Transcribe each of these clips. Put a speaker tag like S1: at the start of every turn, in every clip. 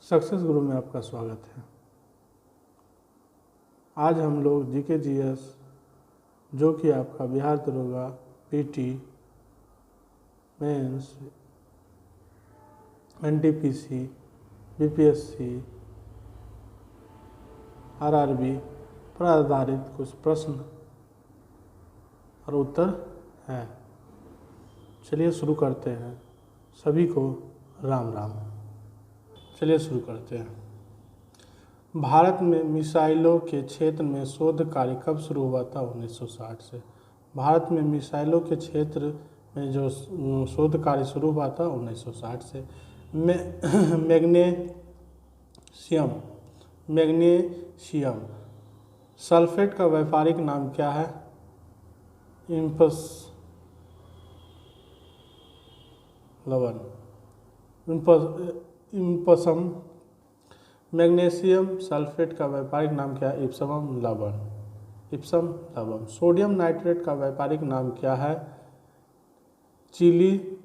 S1: Success गुरु में आपका स्वागत है। आज हम लोग जीके जीएस जो कि आपका बिहार दरोगा, PT, mains, NTPC, BPSC, RRB पर आधारित कुछ प्रश्न और उत्तर हैं। चलिए शुरू करते हैं। सभी को राम राम। चलिए शुरू करते हैं। भारत में मिसाइलों के क्षेत्र में शोध कार्य कब शुरू हुआ था? 1960 से। भारत में मिसाइलों के क्षेत्र में जो शोध कार्य शुरू हुआ था 1960 से। मैग्नीशियम सल्फेट का व्यापारिक नाम क्या है? इप्सम। मैग्नीशियम सल्फेट का व्यापारिक नाम क्या है? इप्सम लवण। सोडियम नाइट्रेट का व्यापारिक नाम क्या है? Chile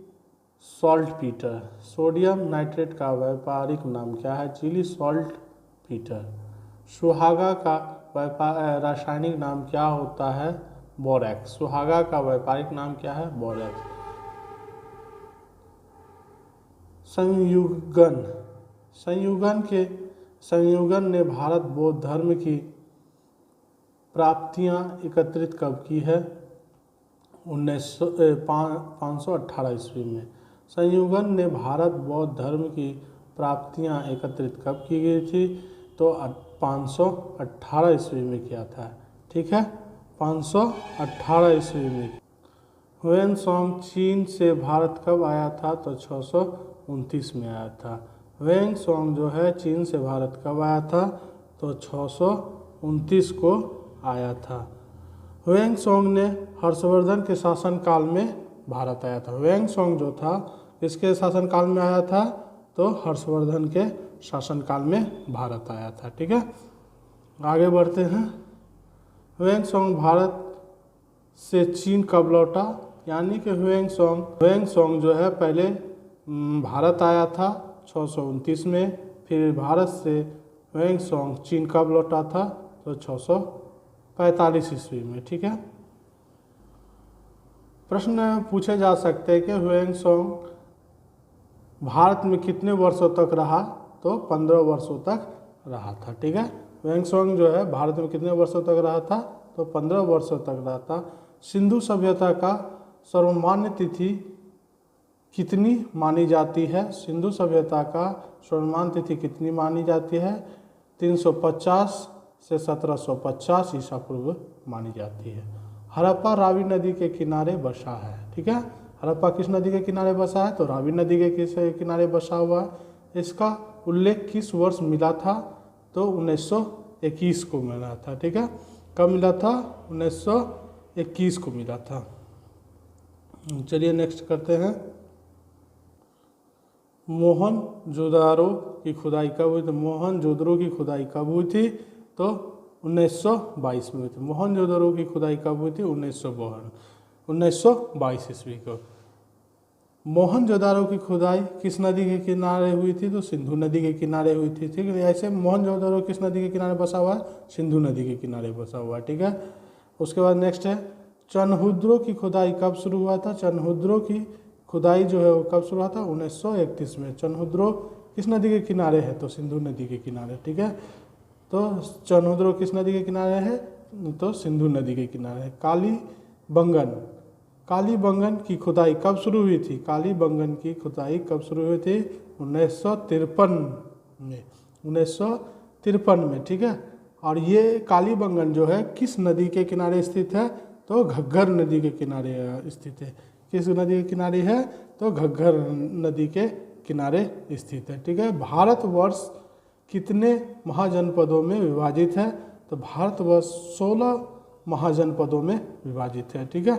S1: saltpetre. सोडियम नाइट्रेट का व्यापारिक नाम क्या है? Chile saltpetre. सुहागा का रासायनिक नाम क्या होता है? बोरैक्स। सुहागा का व्यापारिक नाम क्या है? बोरैक्स। संयुगन ने भारत बौद्ध धर्म की प्राप्तियां एकत्रित कब की है? 518 ईस्वी में। संयुगन ने भारत बौद्ध धर्म की प्राप्तियां एकत्रित कब की गई थी? तो 518 ईस्वी में किया था। ठीक है, 518 ईस्वी में। ह्वेनसांग चीन से भारत कब आया था? तो 629 में आया था। ह्वेनसांग जो है चीन से भारत कब आया था? तो 629 को आया था। ह्वेनसांग ने हर्षवर्धन के शासनकाल में भारत आया था। ह्वेनसांग जो था इसके शासनकाल में आया था, तो हर्षवर्धन के शासनकाल में भारत आया था। ठीक है, आगे बढ़ते हैं। ह्वेनसांग भारत से चीन कब लौटा? यानी कि ह्वेनसांग जो है पहले भारत आया था 629 में, फिर भारत से ह्वेनसांग चीन कब लौटा था? तो 645 ईस्वी में। ठीक है, प्रश्न पूछे जा सकते हैं कि ह्वेनसांग भारत में कितने वर्षों तक रहा? तो 15 वर्षों तक रहा था। ठीक है, ह्वेनसांग जो है भारत में कितने वर्षों तक रहा था? तो 15 वर्षों तक रहा था। सिंधु सभ्यता का सर्वमान्य तिथि कितनी मानी जाती है? सिंधु सभ्यता का सर्वमान्य तिथि कितनी मानी जाती है? 350 से 1750 ईसा पूर्व मानी जाती है। हड़प्पा रावी नदी के किनारे बसा है। ठीक है, हड़प्पा किस नदी के किनारे बसा है? तो रावी नदी के किनारे बसा हुआ है। इसका उल्लेख किस वर्ष मिला था? तो 1921 को मिला था। ठीक है, कब मिला था? 1921 को मिला था। चलिए नेक्स्ट करते हैं। मोहनजोदारो की खुदाई कब हुई थी? मोहनजोदड़ो की खुदाई कब हुई थी? तो 1922 में हुई थी। मोहनजोदारो की खुदाई कब हुई थी? 1922 ईस्वी को। मोहनजोदारो की खुदाई किस नदी के किनारे हुई थी? तो सिंधु नदी के किनारे हुई थी। ठीक है, ऐसे मोहनजोदारो किस नदी के किनारे बसा हुआ है? सिंधु नदी के किनारे बसा हुआ है। ठीक है, उसके बाद नेक्स्ट है चनहुद्रो की खुदाई कब शुरू हुआ था? चनहुद्रो की खुदाई जो है वो कब शुरू हुआ था? 1931 में। चनहुद्रो किस नदी के किनारे है? तो सिंधु नदी के किनारे। ठीक है, तो चनहुद्रो किस नदी के किनारे है? तो सिंधु नदी के किनारे है। कालीबंगन की खुदाई कब शुरू हुई थी? कालीबंगन की खुदाई कब शुरू हुई थी? 1953 में। 1953 में। ठीक है, और ये कालीबंगन जो है किस नदी के किनारे स्थित है? तो घग्गर नदी के किनारे स्थित है। किस नदी के किनारे है? तो घग्गर नदी के किनारे स्थित है। ठीक है, भारतवर्ष कितने महाजनपदों में विभाजित है? तो भारतवर्ष 16 महाजनपदों में विभाजित है। ठीक है,